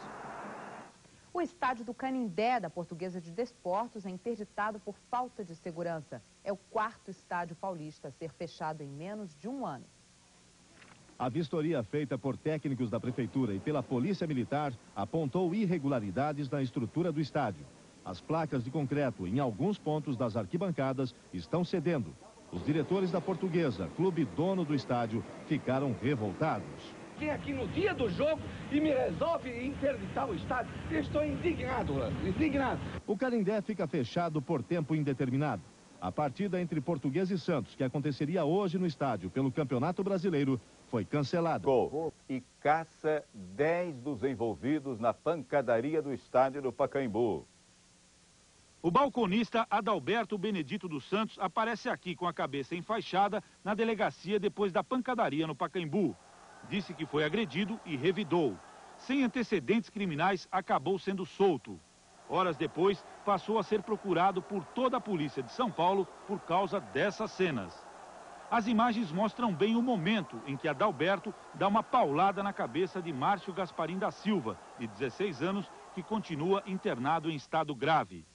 O estádio do Canindé, da Portuguesa de Desportos, é interditado por falta de segurança. É o 4º estádio paulista a ser fechado em menos de um ano. A vistoria feita por técnicos da Prefeitura e pela Polícia Militar apontou irregularidades na estrutura do estádio. As placas de concreto em alguns pontos das arquibancadas estão cedendo. Os diretores da Portuguesa, clube dono do estádio, ficaram revoltados. Vem aqui no dia do jogo e me resolve interditar o estádio. Eu estou indignado, indignado. O Canindé fica fechado por tempo indeterminado. A partida entre Portuguesa e Santos, que aconteceria hoje no estádio pelo Campeonato Brasileiro, foi cancelada. E caça 10 dos envolvidos na pancadaria do estádio do Pacaembu. O balconista Adalberto Benedito dos Santos aparece aqui com a cabeça enfaixada na delegacia depois da pancadaria no Pacaembu. Disse que foi agredido e revidou. Sem antecedentes criminais, acabou sendo solto. Horas depois, passou a ser procurado por toda a polícia de São Paulo por causa dessas cenas. As imagens mostram bem o momento em que Adalberto dá uma paulada na cabeça de Márcio Gasparim da Silva, de 16 anos, que continua internado em estado grave.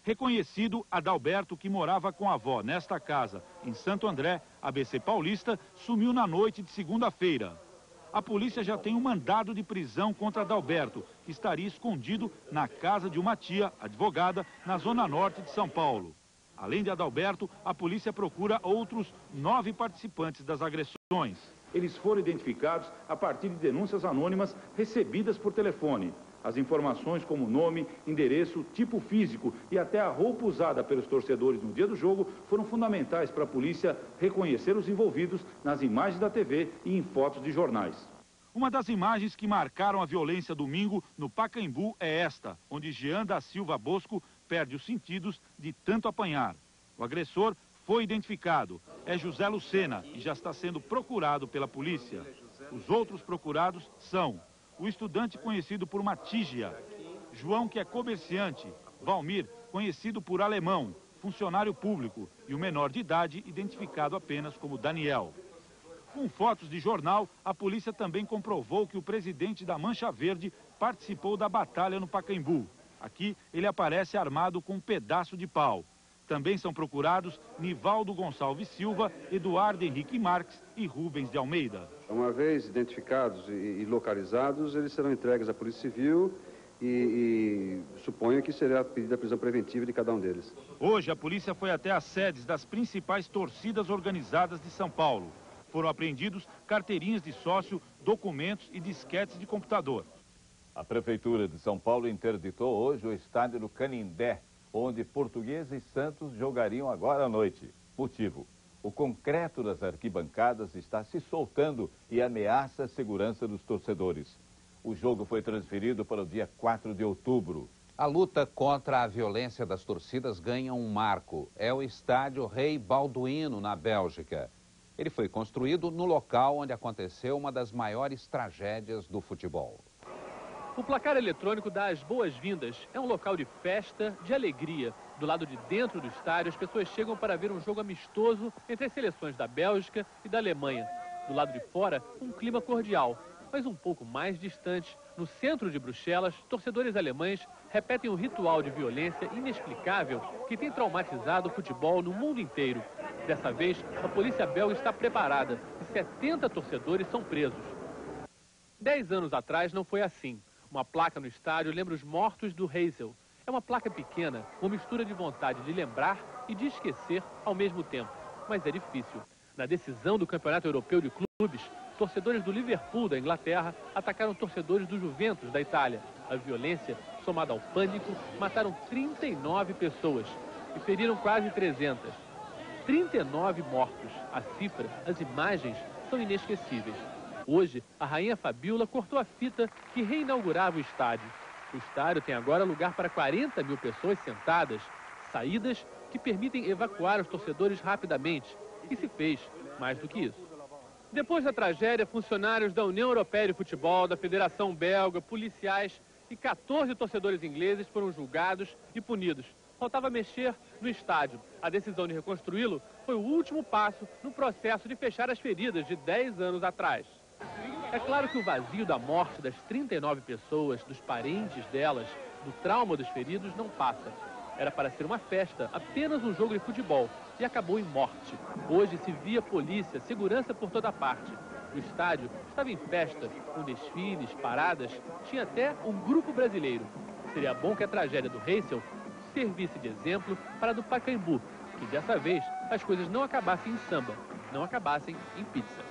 Reconhecido, Adalberto, que morava com a avó nesta casa, em Santo André, ABC Paulista, sumiu na noite de segunda-feira. a polícia já tem um mandado de prisão contra Adalberto, que estaria escondido na casa de uma tia, advogada, na zona norte de São Paulo. Além de Adalberto, a polícia procura outros 9 participantes das agressões. Eles foram identificados a partir de denúncias anônimas recebidas por telefone. As informações como nome, endereço, tipo físico e até a roupa usada pelos torcedores no dia do jogo foram fundamentais para a polícia reconhecer os envolvidos nas imagens da TV e em fotos de jornais. Uma das imagens que marcaram a violência domingo no Pacaembu é esta, onde Jean da Silva Bosco perde os sentidos de tanto apanhar. O agressor foi identificado, é José Lucena e já está sendo procurado pela polícia. Os outros procurados são o estudante conhecido por Matígia, João, que é comerciante, Valmir, conhecido por Alemão, funcionário público, e o menor de idade, identificado apenas como Daniel. Com fotos de jornal, a polícia também comprovou que o presidente da Mancha Verde participou da batalha no Pacaembu. Aqui, ele aparece armado com um pedaço de pau. Também são procurados Nivaldo Gonçalves Silva, Eduardo Henrique Marques e Rubens de Almeida. Uma vez identificados e localizados, eles serão entregues à Polícia Civil e suponho que será pedida a prisão preventiva de cada um deles. Hoje, a polícia foi até as sedes das principais torcidas organizadas de São Paulo. Foram apreendidos carteirinhas de sócio, documentos e disquetes de computador. A Prefeitura de São Paulo interditou hoje o estádio do Canindé, onde Portuguesa e Santos jogariam agora à noite. Motivo: o concreto das arquibancadas está se soltando e ameaça a segurança dos torcedores. O jogo foi transferido para o dia 4 de outubro. A luta contra a violência das torcidas ganha um marco. É o estádio Rei Balduino, na Bélgica. Ele foi construído no local onde aconteceu uma das maiores tragédias do futebol. O placar eletrônico dá as boas-vindas. É um local de festa, de alegria. Do lado de dentro do estádio, as pessoas chegam para ver um jogo amistoso entre as seleções da Bélgica e da Alemanha. Do lado de fora, um clima cordial. Mas um pouco mais distante, no centro de Bruxelas, torcedores alemães repetem um ritual de violência inexplicável que tem traumatizado o futebol no mundo inteiro. Dessa vez, a polícia belga está preparada e 70 torcedores são presos. 10 anos atrás não foi assim. Uma placa no estádio lembra os mortos do Heysel. É uma placa pequena, uma mistura de vontade de lembrar e de esquecer ao mesmo tempo. Mas é difícil. Na decisão do Campeonato Europeu de Clubes, torcedores do Liverpool da Inglaterra atacaram torcedores do Juventus da Itália. A violência, somada ao pânico, mataram 39 pessoas e feriram quase 300. 39 mortos. A cifra, as imagens são inesquecíveis. Hoje, a rainha Fabiola cortou a fita que reinaugurava o estádio. O estádio tem agora lugar para 40 mil pessoas sentadas, saídas que permitem evacuar os torcedores rapidamente. E se fez mais do que isso. Depois da tragédia, funcionários da União Europeia de Futebol, da Federação Belga, policiais e 14 torcedores ingleses foram julgados e punidos. Faltava mexer no estádio. A decisão de reconstruí-lo foi o último passo no processo de fechar as feridas de 10 anos atrás. É claro que o vazio da morte das 39 pessoas, dos parentes delas, do trauma dos feridos, não passa. Era para ser uma festa, apenas um jogo de futebol, e acabou em morte. Hoje se via polícia, segurança por toda parte. O estádio estava em festa, com desfiles, paradas, tinha até um grupo brasileiro. Seria bom que a tragédia do Heysel servisse de exemplo para a do Pacaembu, que dessa vez as coisas não acabassem em samba, não acabassem em pizza.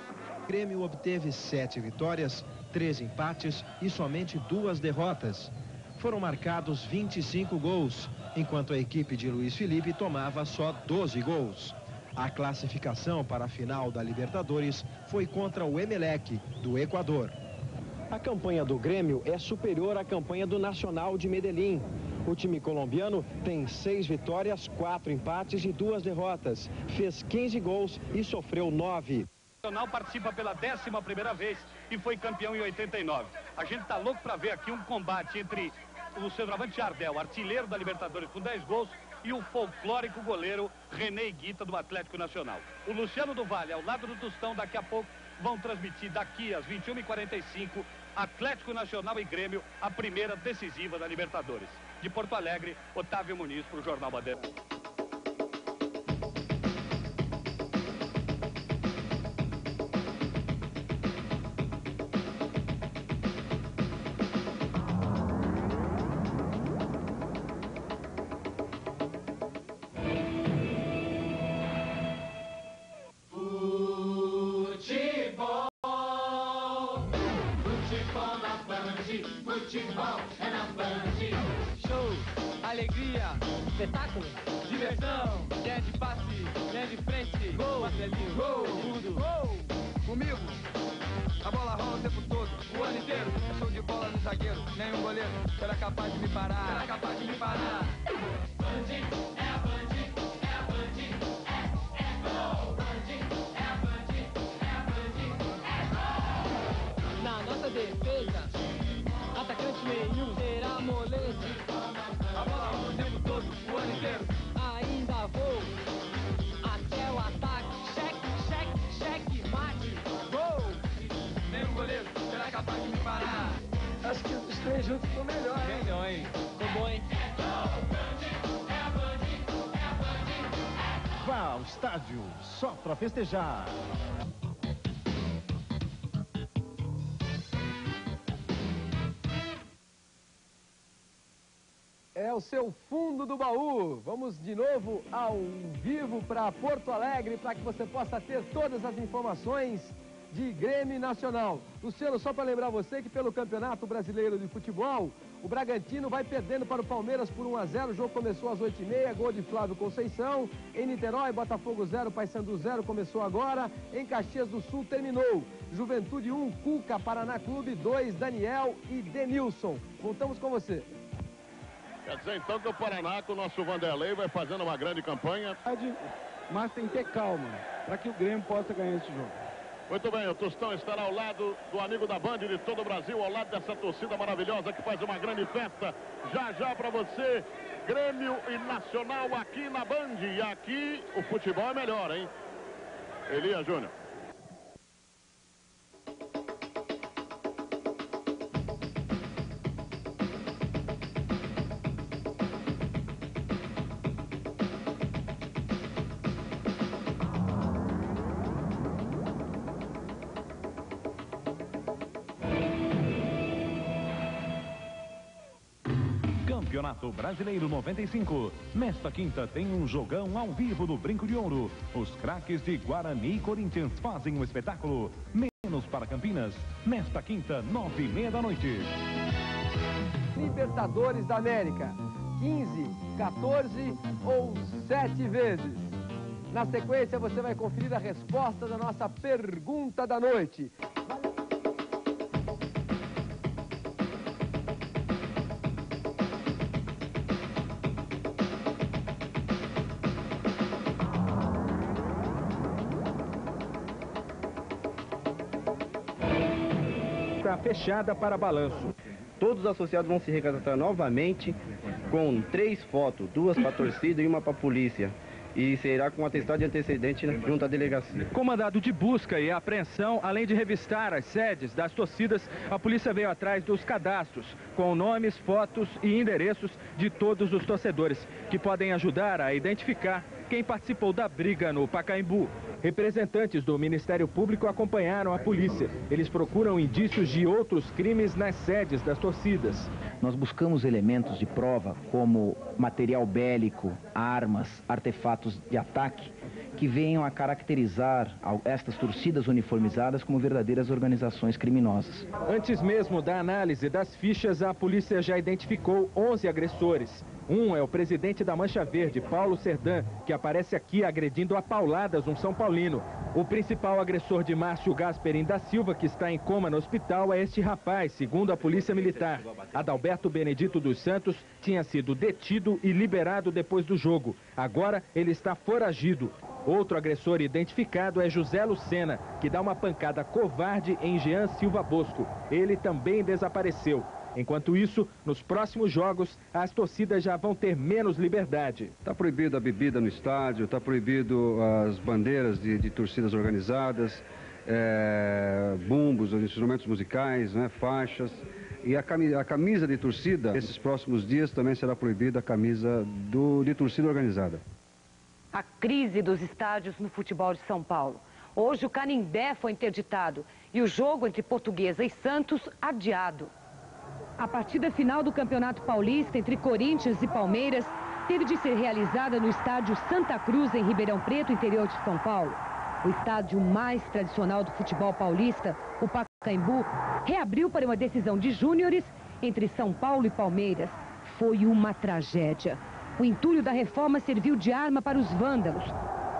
O Grêmio obteve 7 vitórias, 3 empates e somente 2 derrotas. Foram marcados 25 gols, enquanto a equipe de Luiz Felipe tomava só 12 gols. A classificação para a final da Libertadores foi contra o Emelec, do Equador. A campanha do Grêmio é superior à campanha do Nacional de Medellín. O time colombiano tem 6 vitórias, 4 empates e 2 derrotas. Fez 15 gols e sofreu 9. O Nacional participa pela 11ª vez e foi campeão em 89. A gente tá louco para ver aqui um combate entre o centroavante Jardel, artilheiro da Libertadores com 10 gols, e o folclórico goleiro René Higuita do Atlético Nacional. O Luciano do Vale, ao lado do Tostão, daqui a pouco vão transmitir daqui às 21h45 Atlético Nacional e Grêmio, a primeira decisiva da Libertadores. De Porto Alegre, Otávio Muniz para o Jornal Bandeira. futebol é na Band. Show, alegria, espetáculo, diversão, linha de passe, linha de frente, gol, Marcelinho, gol, tudo, gol, comigo. A bola rola o tempo todo, o ano inteiro. É show de bola no zagueiro, nenhum goleiro será capaz de me parar. Será capaz de me parar. Band, é a Band, é a Band, é gol. Band, é a Band, é a Band, é gol. Na nossa defesa, atacante nenhum será moleza. A bola rola o tempo todo, o ano inteiro. Ainda vou até o ataque. Cheque, cheque, mate, gol. Nenhum goleiro será capaz de me parar. Acho que os três juntos ficou melhor, hein? Melhor, hein? Ficou bom, hein? Vá ao estádio só para festejar. É o seu fundo do baú. Vamos de novo ao vivo para Porto Alegre para que você possa ter todas as informações de Grêmio Nacional. Luciano, só para lembrar você que pelo Campeonato Brasileiro de Futebol, o Bragantino vai perdendo para o Palmeiras por 1-0. O jogo começou às 8h30, gol de Flávio Conceição. Em Niterói, Botafogo 0, Paysandu 0, começou agora. Em Caxias do Sul, terminou. Juventude 1, Cuca, Paraná Clube 2, Daniel e Denilson. Voltamos com você. Quer dizer, então, que o Paraná, com o nosso Vanderlei, vai fazendo uma grande campanha. Mas tem que ter calma, para que o Grêmio possa ganhar esse jogo. Muito bem, o Tostão estará ao lado do amigo da Band de todo o Brasil, ao lado dessa torcida maravilhosa que faz uma grande festa. Já já para você, Grêmio e Nacional aqui na Band. E aqui o futebol é melhor, hein? Elias Júnior. Campeonato Brasileiro 95. Nesta quinta tem um jogão ao vivo no Brinco de Ouro. Os craques de Guarani e Corinthians fazem um espetáculo. Menos para Campinas. Nesta quinta, 9h30 da noite. Libertadores da América. 15, 14 ou 7 vezes. Na sequência, você vai conferir a resposta da nossa pergunta da noite. Fechada para balanço. Todos os associados vão se recatar novamente com 3 fotos, 2 para a torcida e 1 para a polícia. E será com atestado de antecedente junto à delegacia. Comandado de busca e apreensão, além de revistar as sedes das torcidas, a polícia veio atrás dos cadastros, com nomes, fotos e endereços de todos os torcedores, que podem ajudar a identificar quem participou da briga no Pacaembu. Representantes do Ministério Público acompanharam a polícia. Eles procuram indícios de outros crimes nas sedes das torcidas. Nós buscamos elementos de prova como material bélico, armas, artefatos de ataque, que venham a caracterizar estas torcidas uniformizadas como verdadeiras organizações criminosas. Antes mesmo da análise das fichas, a polícia já identificou 11 agressores. Um é o presidente da Mancha Verde, Paulo Serdã, que aparece aqui agredindo a pauladas um São Paulino. O principal agressor de Márcio Gasperin da Silva, que está em coma no hospital, é este rapaz, segundo a Polícia Militar. Adalberto Benedito dos Santos tinha sido detido e liberado depois do jogo. Agora ele está foragido. Outro agressor identificado é José Lucena, que dá uma pancada covarde em Jean Silva Bosco. Ele também desapareceu. Enquanto isso, nos próximos jogos, as torcidas já vão ter menos liberdade. Está proibido a bebida no estádio, está proibido as bandeiras de torcidas organizadas, bumbos, instrumentos musicais, né, faixas. E a camisa de torcida, esses próximos dias também será proibida a camisa de torcida organizada. A crise dos estádios no futebol de São Paulo. Hoje o Canindé foi interditado e o jogo entre Portuguesa e Santos adiado. A partida final do Campeonato Paulista entre Corinthians e Palmeiras teve de ser realizada no estádio Santa Cruz, em Ribeirão Preto, interior de São Paulo. O estádio mais tradicional do futebol paulista, o Pacaembu, reabriu para uma decisão de júniores entre São Paulo e Palmeiras foi uma tragédia. O entulho da reforma serviu de arma para os vândalos.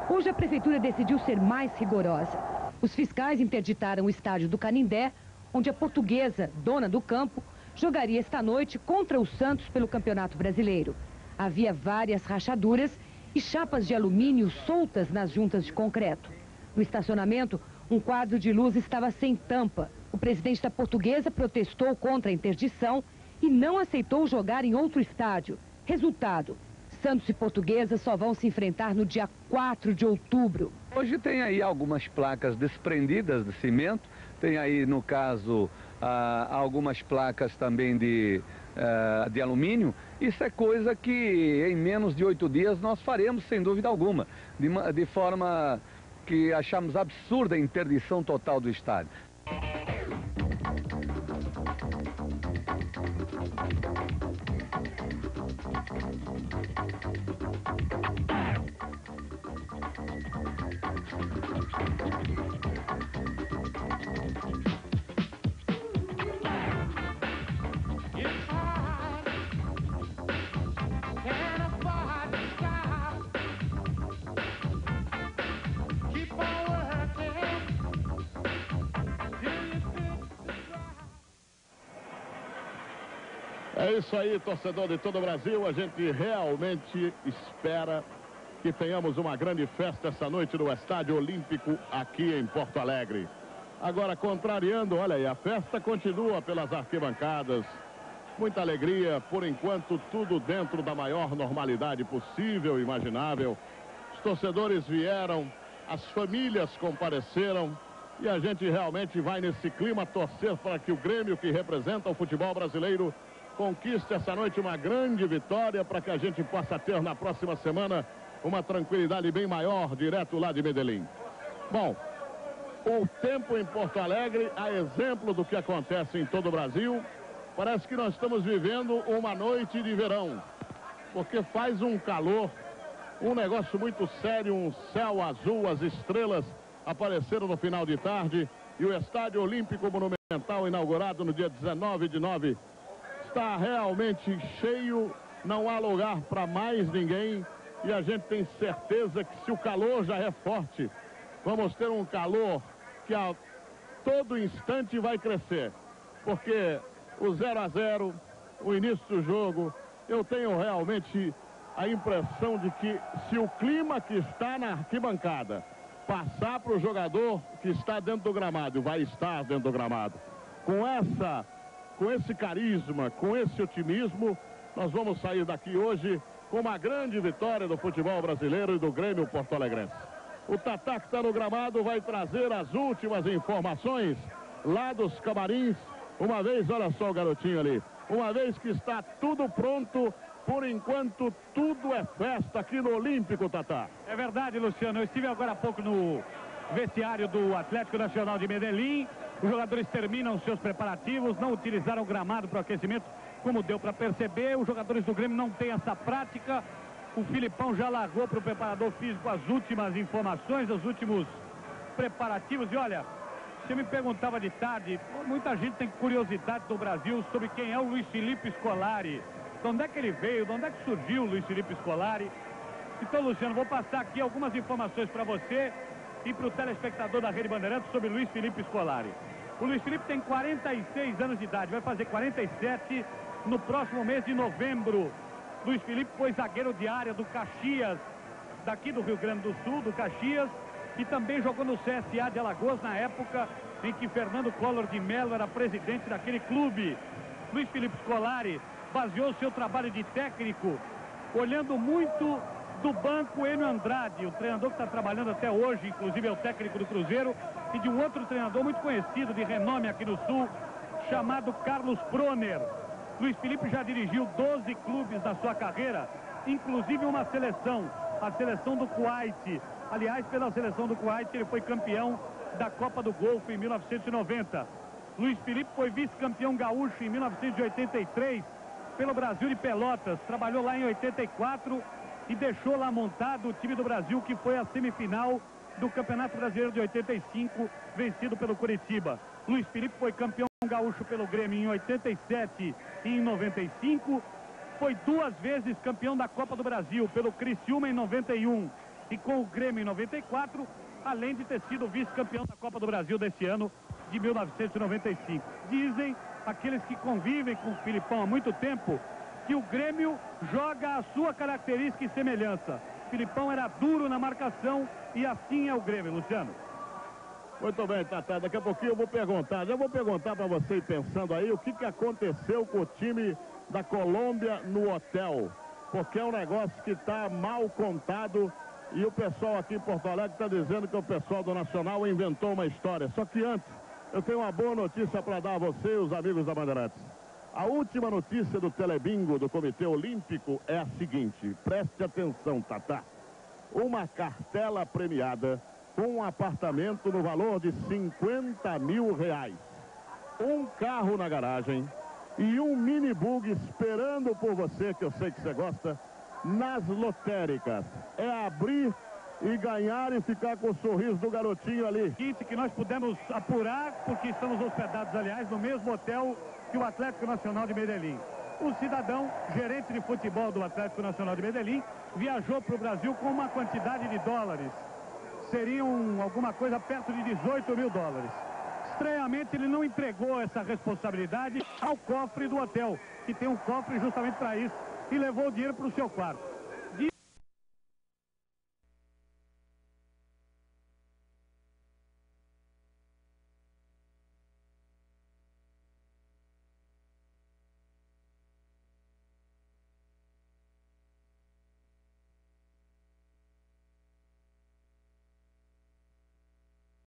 Hoje a prefeitura decidiu ser mais rigorosa. Os fiscais interditaram o estádio do Canindé, onde a Portuguesa, dona do campo, jogaria esta noite contra o Santos pelo Campeonato Brasileiro. Havia várias rachaduras e chapas de alumínio soltas nas juntas de concreto. No estacionamento, um quadro de luz estava sem tampa. O presidente da Portuguesa protestou contra a interdição e não aceitou jogar em outro estádio. Resultado, Santos e Portuguesa só vão se enfrentar no dia 4 de outubro. Hoje tem aí algumas placas desprendidas de cimento, tem aí, no caso, algumas placas também de alumínio. Isso é coisa que em menos de 8 dias nós faremos, sem dúvida alguma, de forma que achamos absurda a interdição total do estádio. É isso aí, torcedor de todo o Brasil. A gente realmente espera que tenhamos uma grande festa essa noite no Estádio Olímpico aqui em Porto Alegre. Agora, contrariando, olha aí, a festa continua pelas arquibancadas. Muita alegria, por enquanto tudo dentro da maior normalidade possível e imaginável. Os torcedores vieram, as famílias compareceram e a gente realmente vai nesse clima torcer para que o Grêmio, que representa o futebol brasileiro, conquiste essa noite uma grande vitória para que a gente possa ter na próxima semana uma tranquilidade bem maior, direto lá de Medellín. Bom, o tempo em Porto Alegre, a exemplo do que acontece em todo o Brasil, parece que nós estamos vivendo uma noite de verão, porque faz um calor, um negócio muito sério, um céu azul, as estrelas apareceram no final de tarde e o Estádio Olímpico Monumental, inaugurado no dia 19 de nove, está realmente cheio, não há lugar para mais ninguém e a gente tem certeza que se o calor já é forte, vamos ter um calor que a todo instante vai crescer, porque o 0 a 0, o início do jogo, eu tenho realmente a impressão de que se o clima que está na arquibancada passar para o jogador que está dentro do gramado, vai estar dentro do gramado, com esse carisma, com esse otimismo, nós vamos sair daqui hoje com uma grande vitória do futebol brasileiro e do Grêmio porto-alegrense. O Tatá, que está no gramado, vai trazer as últimas informações lá dos camarins. Uma vez, olha só o garotinho ali, uma vez que está tudo pronto, por enquanto tudo é festa aqui no Olímpico, Tatá. É verdade, Luciano, eu estive agora há pouco no vestiário do Atlético Nacional de Medellín. Os jogadores terminam seus preparativos, não utilizaram o gramado para o aquecimento, como deu para perceber. Os jogadores do Grêmio não têm essa prática. O Filipão já largou para o preparador físico as últimas informações, os últimos preparativos. E olha, você me perguntava de tarde, muita gente tem curiosidade do Brasil sobre quem é o Luiz Felipe Scolari. De onde é que ele veio, de onde é que surgiu o Luiz Felipe Scolari. Então, Luciano, vou passar aqui algumas informações para você e para o telespectador da Rede Bandeirantes sobre Luiz Felipe Scolari. O Luiz Felipe tem 46 anos de idade, vai fazer 47 no próximo mês de novembro. Luiz Felipe foi zagueiro de área do Caxias, daqui do Rio Grande do Sul, do Caxias, e também jogou no CSA de Alagoas na época em que Fernando Collor de Mello era presidente daquele clube. Luiz Felipe Scolari baseou seu trabalho de técnico olhando muito do banco Enio Andrade, o treinador que está trabalhando até hoje, inclusive é o técnico do Cruzeiro, e de um outro treinador muito conhecido, de renome aqui no Sul, chamado Carlos Proner. Luiz Felipe já dirigiu 12 clubes na sua carreira, inclusive uma seleção, a seleção do Kuwait. Aliás, pela seleção do Kuwait, ele foi campeão da Copa do Golfo em 1990. Luiz Felipe foi vice-campeão gaúcho em 1983 pelo Brasil de Pelotas. Trabalhou lá em 84 e deixou lá montado o time do Brasil, que foi a semifinal do Campeonato Brasileiro de 85, vencido pelo Curitiba. Luiz Felipe foi campeão gaúcho pelo Grêmio em 87 e em 95. Foi 2 vezes campeão da Copa do Brasil pelo Criciúma em 91 e com o Grêmio em 94, além de ter sido vice-campeão da Copa do Brasil desse ano de 1995. Dizem aqueles que convivem com o Filipão há muito tempo que o Grêmio joga a sua característica e semelhança. Filipão era duro na marcação e assim é o Grêmio, Luciano. Muito bem, Tata, daqui a pouquinho eu vou perguntar. Já vou perguntar para você ir pensando aí o que aconteceu com o time da Colômbia no hotel. Porque é um negócio que está mal contado e o pessoal aqui em Porto Alegre está dizendo que o pessoal do Nacional inventou uma história. Só que antes, eu tenho uma boa notícia para dar a você e os amigos da Bandeirantes. A última notícia do Telebingo do Comitê Olímpico é a seguinte, preste atenção, Tata. Uma cartela premiada com um apartamento no valor de R$50 mil, um carro na garagem e um minibug esperando por você, que eu sei que você gosta, nas lotéricas. É abrir e ganhar e ficar com o sorriso do garotinho ali. Que nós pudemos apurar, porque estamos hospedados, aliás, no mesmo hotel que o Atlético Nacional de Medellín. O cidadão, gerente de futebol do Atlético Nacional de Medellín, viajou para o Brasil com uma quantidade de dólares. Seriam alguma coisa perto de $18 mil. Estranhamente, ele não entregou essa responsabilidade ao cofre do hotel, que tem um cofre justamente para isso, e levou o dinheiro para o seu quarto.